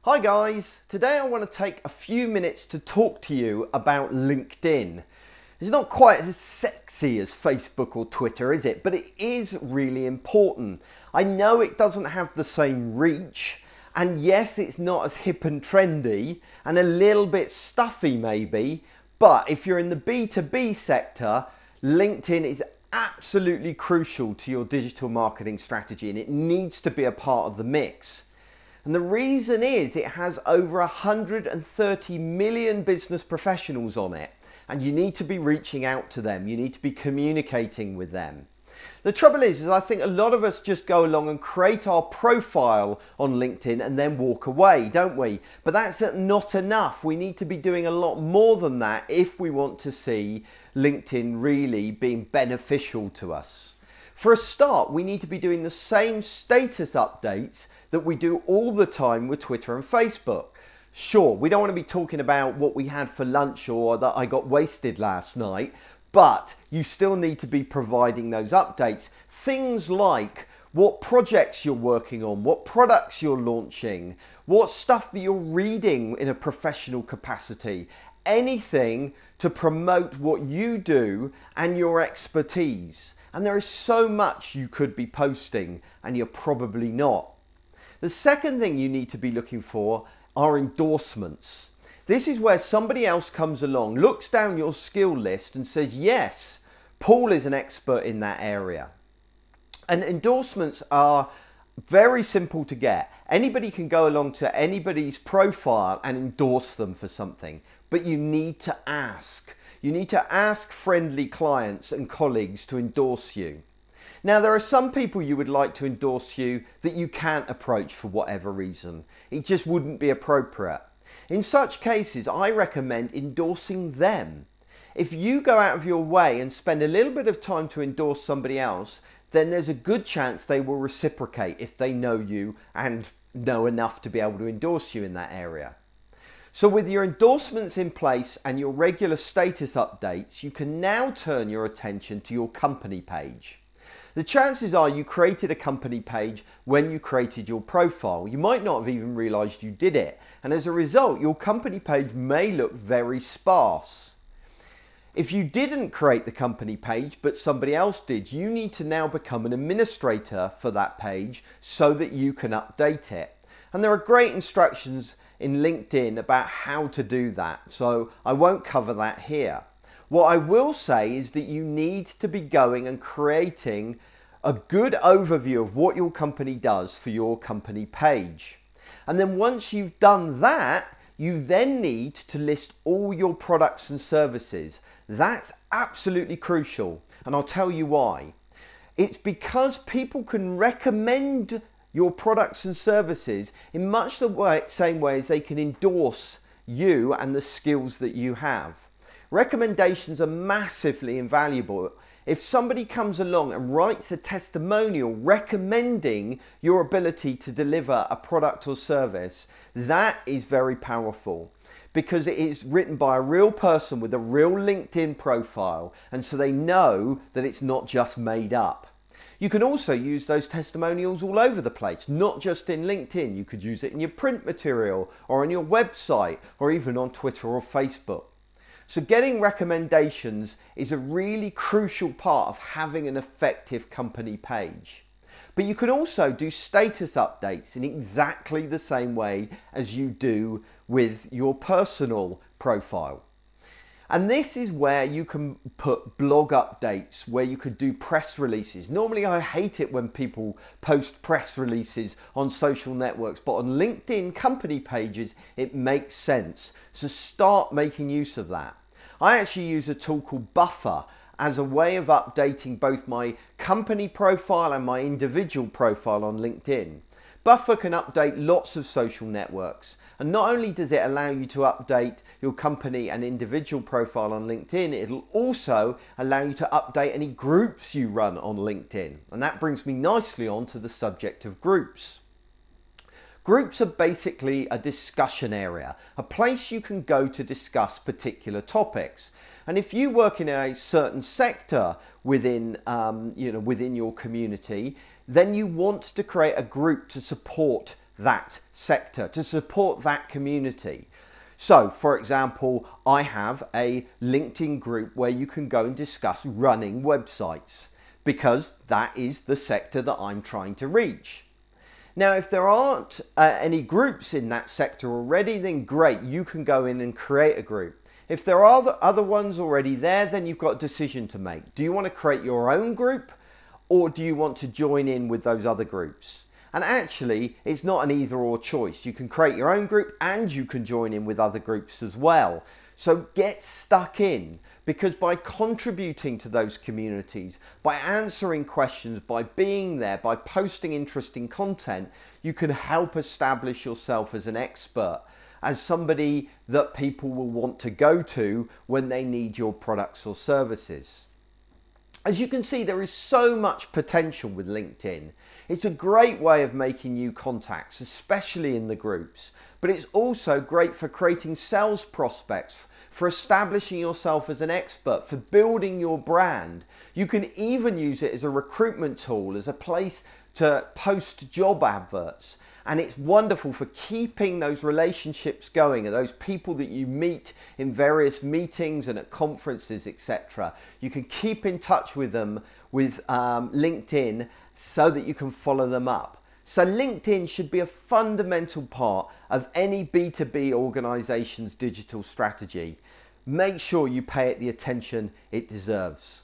Hi guys, today I want to take a few minutes to talk to you about LinkedIn. It's not quite as sexy as Facebook or Twitter, is it? But it is really important. I know it doesn't have the same reach, and yes, it's not as hip and trendy and a little bit stuffy maybe, but if you're in the B2B sector, LinkedIn is absolutely crucial to your digital marketing strategy and it needs to be a part of the mix. And the reason is it has over 130 million business professionals on it, and you need to be reaching out to them. You need to be communicating with them. The trouble is I think a lot of us just go along and create our profile on LinkedIn and then walk away, don't we? But that's not enough. We need to be doing a lot more than that if we want to see LinkedIn really being beneficial to us. For a start, we need to be doing the same status updates that we do all the time with Twitter and Facebook. Sure, we don't want to be talking about what we had for lunch or that I got wasted last night, but you still need to be providing those updates. Things like what projects you're working on, what products you're launching, what stuff that you're reading in a professional capacity, anything to promote what you do and your expertise. And there is so much you could be posting and you're probably not. The second thing you need to be looking for are endorsements. This is where somebody else comes along, looks down your skill list and says, yes, Paul is an expert in that area. And endorsements are very simple to get. Anybody can go along to anybody's profile and endorse them for something, but you need to ask. You need to ask friendly clients and colleagues to endorse you. Now, there are some people you would like to endorse you that you can't approach for whatever reason. It just wouldn't be appropriate. In such cases, I recommend endorsing them. If you go out of your way and spend a little bit of time to endorse somebody else, then there's a good chance they will reciprocate if they know you and know enough to be able to endorse you in that area. So with your endorsements in place and your regular status updates, you can now turn your attention to your company page. The chances are you created a company page when you created your profile. You might not have even realized you did it. And as a result, your company page may look very sparse. If you didn't create the company page, but somebody else did, you need to now become an administrator for that page so that you can update it. And there are great instructions in LinkedIn about how to do that. So I won't cover that here. What I will say is that you need to be going and creating a good overview of what your company does for your company page. And then once you've done that, you then need to list all your products and services. That's absolutely crucial, and I'll tell you why. It's because people can recommend your products and services in much the same way as they can endorse you and the skills that you have. Recommendations are massively invaluable. If somebody comes along and writes a testimonial recommending your ability to deliver a product or service, that is very powerful because it is written by a real person with a real LinkedIn profile, and so they know that it's not just made up. You can also use those testimonials all over the place, not just in LinkedIn. You could use it in your print material or on your website or even on Twitter or Facebook. So getting recommendations is a really crucial part of having an effective company page. But you can also do status updates in exactly the same way as you do with your personal profile. And this is where you can put blog updates, where you could do press releases. Normally I hate it when people post press releases on social networks, but on LinkedIn company pages, it makes sense. So start making use of that. I actually use a tool called Buffer as a way of updating both my company profile and my individual profile on LinkedIn. Buffer can update lots of social networks, and not only does it allow you to update your company and individual profile on LinkedIn, it'll also allow you to update any groups you run on LinkedIn. And that brings me nicely on to the subject of groups. Groups are basically a discussion area, a place you can go to discuss particular topics. And if you work in a certain sector within your community, then you want to create a group to support that sector, to support that community. So, for example, I have a LinkedIn group where you can go and discuss running websites, because that is the sector that I'm trying to reach. Now, if there aren't any groups in that sector already, then great, you can go in and create a group. If there are other ones already there, then you've got a decision to make. Do you want to create your own group, or do you want to join in with those other groups? And actually, it's not an either or choice. You can create your own group and you can join in with other groups as well. So get stuck in, because by contributing to those communities, by answering questions, by being there, by posting interesting content, you can help establish yourself as an expert, as somebody that people will want to go to when they need your products or services. As you can see, there is so much potential with LinkedIn. It's a great way of making new contacts, especially in the groups, but it's also great for creating sales prospects, for establishing yourself as an expert, for building your brand. You can even use it as a recruitment tool, as a place to post job adverts. And it's wonderful for keeping those relationships going, and those people that you meet in various meetings and at conferences, etc. You can keep in touch with them with LinkedIn so that you can follow them up. So LinkedIn should be a fundamental part of any B2B organization's digital strategy. Make sure you pay it the attention it deserves.